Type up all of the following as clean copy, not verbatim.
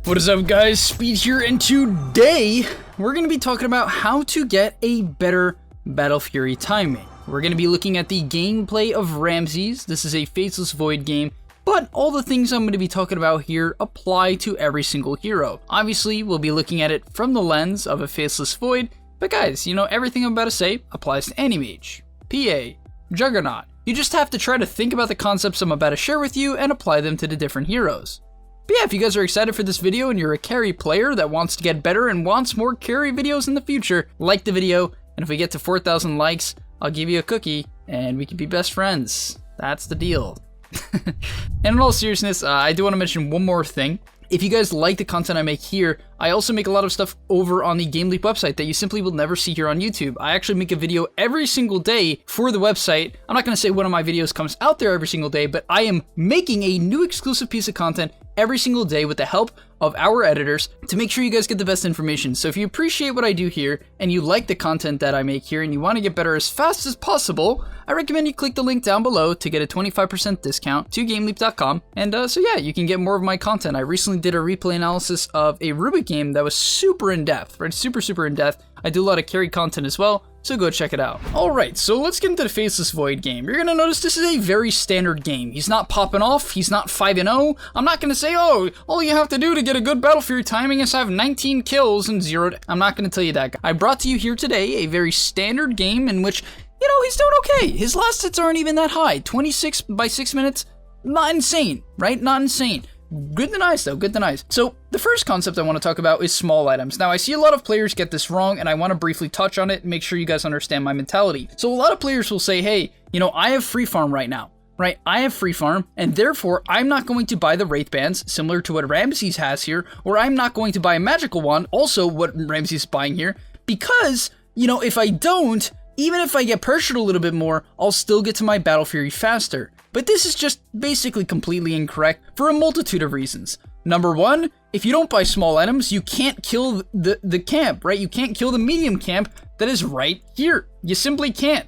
What is up, guys? Speed here, and today we're going to be talking about how to get a better Battle Fury timing. We're going to be looking at the gameplay of Ramses. This is a Faceless Void game, but all the things I'm going to be talking about here apply to every single hero. Obviously, we'll be looking at it from the lens of a Faceless Void, but guys, you know, everything I'm about to say applies to any mage, PA, Juggernaut. You just have to try to think about the concepts I'm about to share with you and apply them to the different heroes. But yeah, if you guys are excited for this video and you're a carry player that wants to get better and wants more carry videos in the future, like the video, and if we get to 4,000 likes, I'll give you a cookie and we can be best friends. That's the deal. And in all seriousness, I do want to mention one more thing. If you guys like the content I make here, I also make a lot of stuff over on the gameleap website that you simply will never see here on YouTube. I actually make a video every single day for the website. I'm not going to say one of my videos comes out there every single day, but I am making a new exclusive piece of content every single day with the help of our editors to make sure you guys get the best information. So if you appreciate what I do here and you like the content that I make here and you want to get better as fast as possible, I recommend you click the link down below to get a 25% discount to gameleap.com. And so yeah, you can get more of my content. I recently did a replay analysis of a Rubik game that was super in-depth, right? Super in-depth. I do a lot of carry content as well, so go check it out. Alright, so let's get into the Faceless Void game. You're gonna notice this is a very standard game. He's not popping off, he's not 5-0. I'm not gonna say, oh, all you have to do to get a good Battle Fury timing is have 19 kills and 0. I'm not gonna tell you that. I brought to you here today a very standard game in which, you know, he's doing okay. His last hits aren't even that high. 26 by 6 minutes, not insane, right? Not insane. Good to nice though, good to nice. So the first concept I want to talk about is small items. Now I see a lot of players get this wrong and I want to briefly touch on it and make sure you guys understand my mentality. So a lot of players will say, hey, you know, I have free farm right now, right? I have free farm and therefore I'm not going to buy the Wraith Bands similar to what Ramses has here, or I'm not going to buy a magical one, also what Ramses is buying here, because, you know, if I don't, even if I get pressured a little bit more, I'll still get to my Battle Fury faster. But this is just basically completely incorrect for a multitude of reasons. Number one, if you don't buy small items, you can't kill the camp, right? You can't kill the medium camp that is right here. You simply can't,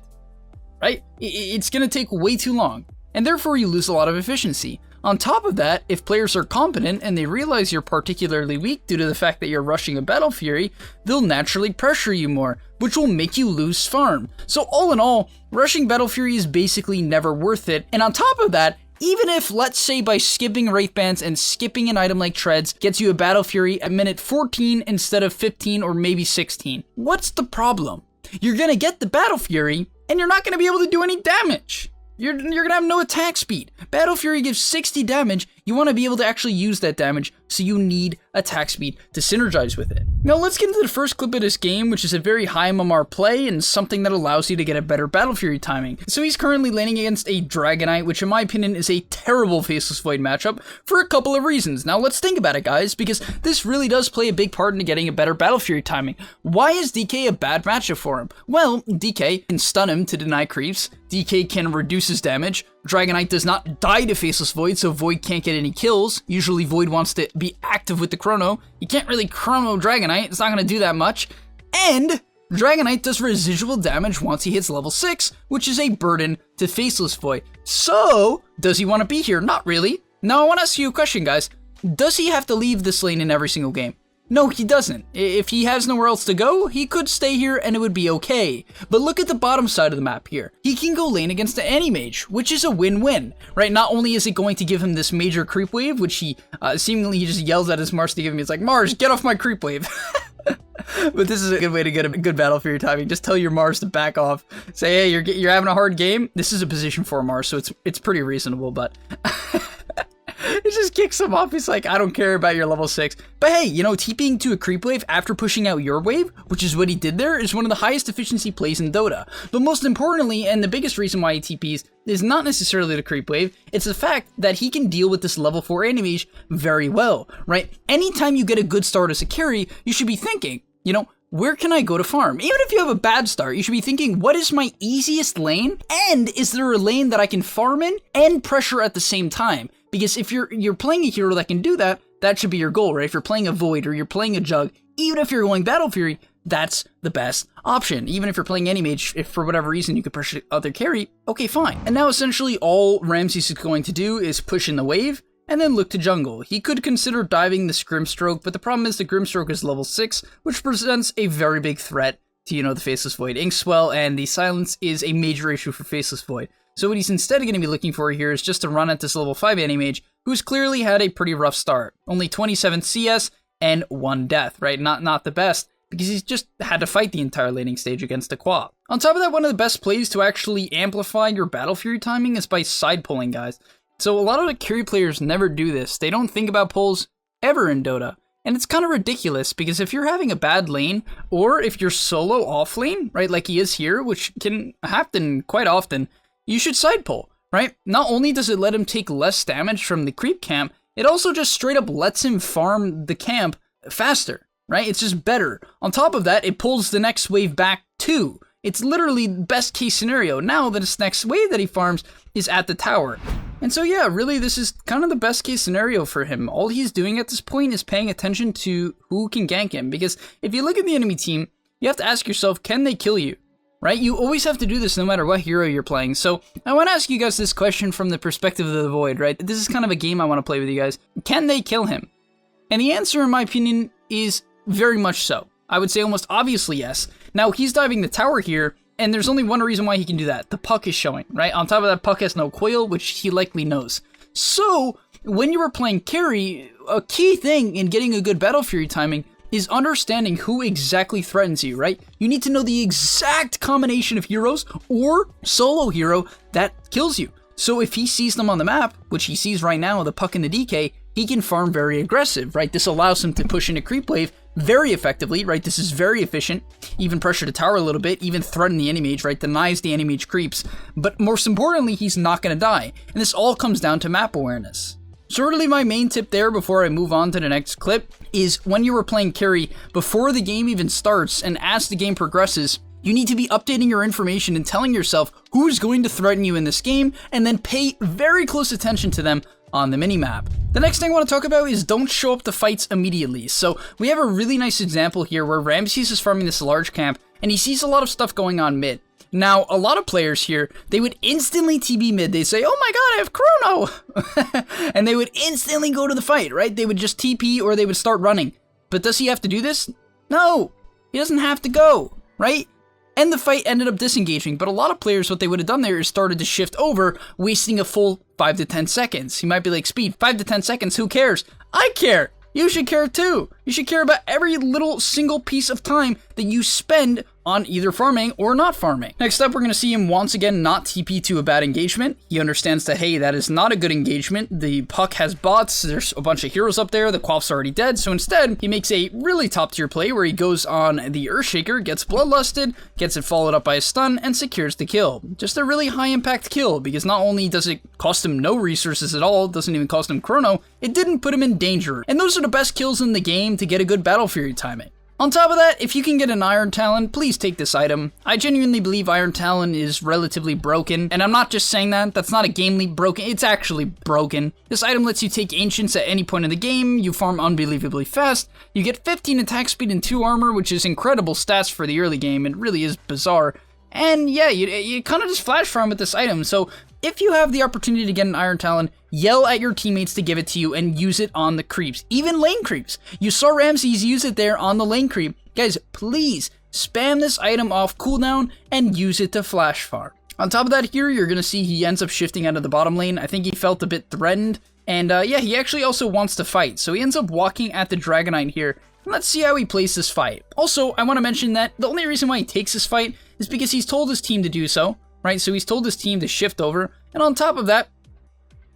right? It's going to take way too long, and therefore you lose a lot of efficiency. On top of that, if players are competent and they realize you're particularly weak due to the fact that you're rushing a Battle Fury, they'll naturally pressure you more, which will make you lose farm. So all in all, rushing Battle Fury is basically never worth it. And on top of that, even if, let's say, by skipping Wraith Bands and skipping an item like Treads gets you a Battle Fury at minute 14 instead of 15 or maybe 16, what's the problem? You're gonna get the Battle Fury and you're not gonna be able to do any damage. You're gonna have no attack speed. Battle Fury gives 60 damage. You want to be able to actually use that damage, so you need attack speed to synergize with it. Now let's get into the first clip of this game, which is a very high MMR play and something that allows you to get a better Battle Fury timing. So he's currently laning against a Dragonite, which in my opinion is a terrible Faceless Void matchup for a couple of reasons. Now let's think about it, guys, because this really does play a big part into getting a better Battle Fury timing. Why is DK a bad matchup for him? Well, DK can stun him to deny creeps. DK can reduce his damage. Dragonite does not die to Faceless Void, so Void can't get any kills. Usually Void wants to be active with the Chrono. You can't really Chrono Dragonite, it's not going to do that much. And Dragonite does residual damage once he hits level 6, which is a burden to Faceless Void. So, does he want to be here? Not really. Now I want to ask you a question, guys. Does he have to leave this lane in every single game? No, he doesn't. If he has nowhere else to go, he could stay here and it would be okay. But look at the bottom side of the map here. He can go lane against any mage, which is a win-win, right? Not only is it going to give him this major creep wave, which he seemingly he just yells at his Mars to give him. He's like, Mars, get off my creep wave. But this is a good way to get a good Battle Fury timing. Just tell your Mars to back off. Say, hey, you're having a hard game. This is a position for Mars, so it's pretty reasonable, but... It just kicks him off. He's like, I don't care about your level 6. But hey, you know, TPing to a creep wave after pushing out your wave, which is what he did there, is one of the highest efficiency plays in Dota. But most importantly, and the biggest reason why he TPs, is not necessarily the creep wave, it's the fact that he can deal with this level 4 anti-mage very well, right? Anytime you get a good start as a carry, you should be thinking, you know, where can I go to farm? Even if you have a bad start, you should be thinking, what is my easiest lane? And is there a lane that I can farm in and pressure at the same time? Because if you're playing a hero that can do that, that should be your goal, right? If you're playing a Void or you're playing a Jug, even if you're going Battle Fury, that's the best option. Even if you're playing any mage, if for whatever reason you could pressure other carry, okay, fine. And now essentially all Ramses is going to do is push in the wave, and then look to jungle. He could consider diving the Grimstroke, but the problem is the Grimstroke is level 6, which presents a very big threat to, the Faceless Void Inkswell, and the silence is a major issue for Faceless Void. So what he's instead going to be looking for here is just to run at this level 5 Anti-Mage, who's clearly had a pretty rough start. Only 27 CS and 1 death, right? Not the best, because he's just had to fight the entire laning stage against a Quap. On top of that, one of the best plays to actually amplify your Battle Fury timing is by side pulling, guys. So a lot of the carry players never do this. They don't think about pulls ever in Dota. And it's kind of ridiculous, because if you're having a bad lane, or if you're solo off lane, right, like he is here, which can happen quite often, you should side pull, right? Not only does it let him take less damage from the creep camp, it also just straight up lets him farm the camp faster, right? It's just better. On top of that, it pulls the next wave back too. It's literally best case scenario. Now that his next wave that he farms is at the tower. And so yeah, really this is kind of the best case scenario for him. All he's doing at this point is paying attention to who can gank him. Because if you look at the enemy team, you have to ask yourself, can they kill you? Right? You always have to do this no matter what hero you're playing. So I want to ask you guys this question from the perspective of the Void, right? This is kind of a game I want to play with you guys. Can they kill him? And the answer, in my opinion, is very much so. I would say almost obviously yes. Now, he's diving the tower here, and there's only one reason why he can do that. The puck is showing, right? On top of that, puck has no coil, which he likely knows. So, when you are playing carry, a key thing in getting a good Battle Fury timing is understanding who exactly threatens you, right? You need to know the exact combination of heroes or solo hero that kills you. So if he sees them on the map, which he sees right now, the puck and the DK, he can farm very aggressive, right? This allows him to push into creep wave very effectively, right? This is very efficient. Even pressure to tower a little bit, even threaten the Anti-Mage, right? Denies the Anti-Mage creeps. But most importantly, he's not going to die. And this all comes down to map awareness. So really my main tip there before I move on to the next clip is when you are playing carry, before the game even starts and as the game progresses, you need to be updating your information and telling yourself who's going to threaten you in this game, and then pay very close attention to them on the minimap. The next thing I want to talk about is don't show up to fights immediately. So we have a really nice example here where Ramses is farming this large camp and he sees a lot of stuff going on mid. Now, a lot of players here, they would instantly TB mid. They say, oh my god, I have Chrono! And they would instantly go to the fight, right? They would just TP or they would start running. But does he have to do this? No, he doesn't have to go, right? And the fight ended up disengaging, but a lot of players, what they would have done there is started to shift over, wasting a full 5 to 10 seconds. You might be like, Speed, 5 to 10 seconds, who cares? I care! You should care too! You should care about every little single piece of time that you spend on either farming or not farming. Next up, we're going to see him once again not TP to a bad engagement. He understands that, hey, that is not a good engagement. The puck has bots, there's a bunch of heroes up there, the Quaff's already dead, so instead, he makes a really top tier play where he goes on the Earthshaker, gets bloodlusted, gets it followed up by a stun, and secures the kill. Just a really high impact kill, because not only does it cost him no resources at all, it doesn't even cost him Chrono, it didn't put him in danger. And those are the best kills in the game to get a good Battle Fury timing. On top of that, if you can get an Iron Talon, please take this item. I genuinely believe Iron Talon is relatively broken, and I'm not just saying that, that's not a game leap broken, it's actually broken. This item lets you take Ancients at any point in the game, you farm unbelievably fast, you get 15 attack speed and 2 armor, which is incredible stats for the early game, it really is bizarre. And yeah, you kind of just flash farm with this item, so if you have the opportunity to get an Iron Talon, yell at your teammates to give it to you and use it on the creeps, even lane creeps. You saw Ramses use it there on the lane creep. Guys, please spam this item off cooldown and use it to flash farm. On top of that here, you're going to see he ends up shifting out of the bottom lane. I think he felt a bit threatened. And yeah, he actually also wants to fight. So he ends up walking at the Dragonite here. Let's see how he plays this fight. Also, I want to mention that the only reason why he takes this fight is because he's told his team to do so. Right, so he's told his team to shift over, and on top of that,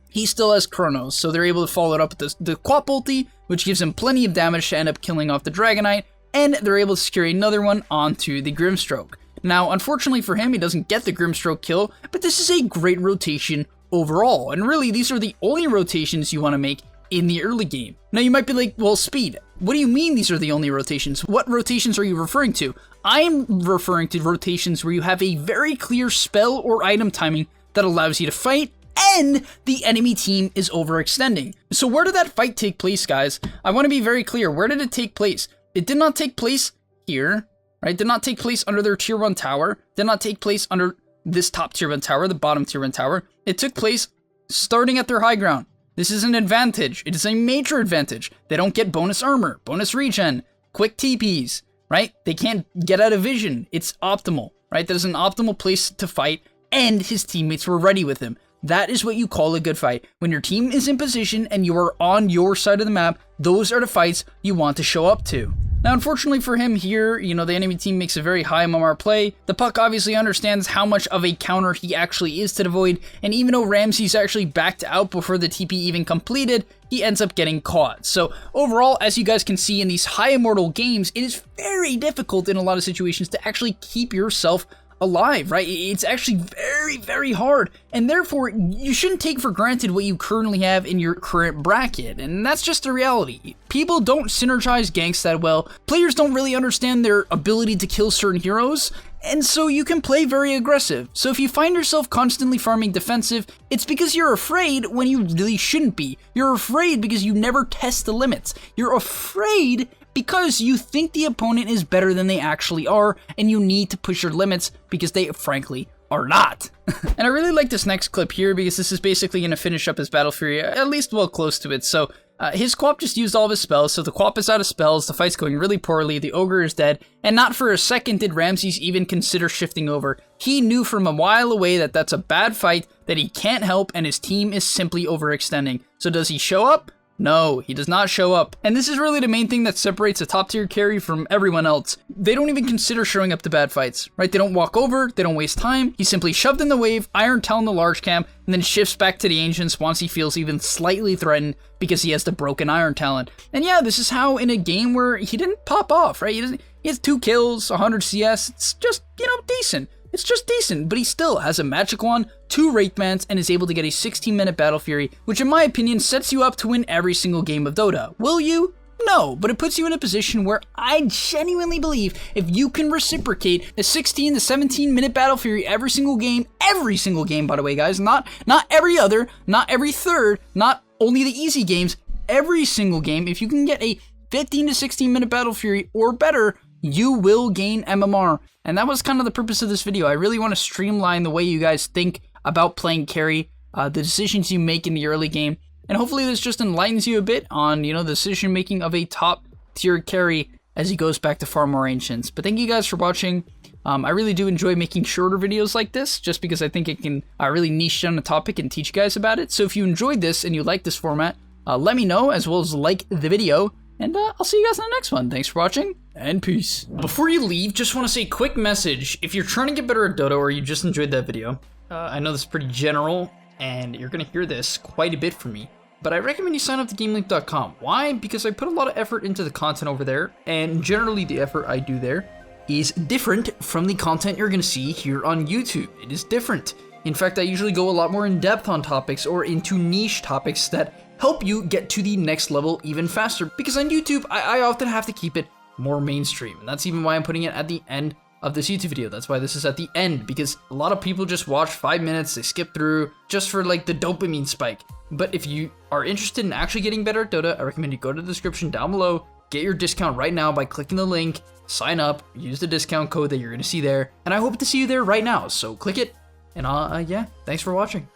he still has Chronos, so they're able to follow it up with the Quap ulti, which gives him plenty of damage to end up killing off the Dragonite, and they're able to secure another one onto the Grimstroke. Now, unfortunately for him, he doesn't get the Grimstroke kill, but this is a great rotation overall, and really, these are the only rotations you want to make in the early game. Now, you might be like, well, Speed, what do you mean these are the only rotations? What rotations are you referring to? I'm referring to rotations where you have a very clear spell or item timing that allows you to fight, and the enemy team is overextending. So where did that fight take place, guys? I want to be very clear. Where did it take place? It did not take place here, right? Did not take place under their tier 1 tower. Did not take place under this top tier 1 tower, the bottom tier 1 tower. It took place starting at their high ground. This is an advantage. It is a major advantage. They don't get bonus armor, bonus regen, quick TPs, right? They can't get out of vision. It's optimal, right? That is an optimal place to fight, and his teammates were ready with him. That is what you call a good fight. When your team is in position and you are on your side of the map, those are the fights you want to show up to. Now, unfortunately for him here, the enemy team makes a very high MMR play. The Puck obviously understands how much of a counter he actually is to the Void, and even though Ramses actually backed out before the TP even completed, he ends up getting caught. So overall, as you guys can see in these high immortal games, it is very difficult in a lot of situations to actually keep yourself alive, right? It's actually very, very hard, and therefore you shouldn't take for granted what you currently have in your current bracket, and that's just the reality. People don't synergize ganks that well, players don't really understand their ability to kill certain heroes, and so you can play very aggressive. So if you find yourself constantly farming defensive, it's because you're afraid when you really shouldn't be. You're afraid because you never test the limits. You're afraid because you think the opponent is better than they actually are, and you need to push your limits because they frankly are not. And I really like this next clip here because this is basically going to finish up his Battle Fury, at least well close to it. So his Quap just used all of his spells, so the Quap is out of spells, the fight's going really poorly, the Ogre is dead, and not for a second did Ramses even consider shifting over. He knew from a while away that that's a bad fight, that he can't help, and his team is simply overextending. So does he show up? No, he does not show up. And this is really the main thing that separates a top tier carry from everyone else. They don't even consider showing up to bad fights, right? They don't walk over, they don't waste time. He simply shoved in the wave, Iron Talon the large camp, and then shifts back to the Ancients once he feels even slightly threatened because he has the broken Iron Talon. And yeah, this is how in a game where he didn't pop off, right? He has 2 kills, 100 CS, it's just, decent. It's just decent, but he still has a Magic Wand, 2 Wraithmans, and is able to get a 16-minute Battle Fury, which in my opinion sets you up to win every single game of Dota. Will you? No, but it puts you in a position where I genuinely believe if you can reciprocate a 16 to 17-minute Battle Fury every single game, by the way, guys, not every other, not every third, not only the easy games, every single game, if you can get a 15 to 16-minute Battle Fury or better, you will gain MMR. And that was kind of the purpose of this video. I really want to streamline the way you guys think about playing carry, the decisions you make in the early game, and hopefully this just enlightens you a bit on, the decision making of a top tier carry as he goes back to farm more Ancients. But thank you guys for watching. I really do enjoy making shorter videos like this, just because I think it can really niche down a topic and teach you guys about it. So if you enjoyed this and you like this format, let me know, as well as like the video. And I'll see you guys in the next one. Thanks for watching, and peace. Before you leave, just want to say a quick message. If you're trying to get better at Dota or you just enjoyed that video, I know this is pretty general, and you're going to hear this quite a bit from me, but I recommend you sign up to gameleap.com. Why? Because I put a lot of effort into the content over there, and generally the effort I do there is different from the content you're going to see here on YouTube. It is different. In fact, I usually go a lot more in depth on topics or into niche topics that help you get to the next level even faster, because on YouTube, I often have to keep it more mainstream, and that's even why I'm putting it at the end of this YouTube video. That's why this is at the end, because a lot of people just watch 5 minutes, they skip through just for like the dopamine spike. But if you are interested in actually getting better at Dota, I recommend you go to the description down below, get your discount right now by clicking the link, sign up, use the discount code that you're going to see there, and I hope to see you there right now, so click it, and yeah, thanks for watching.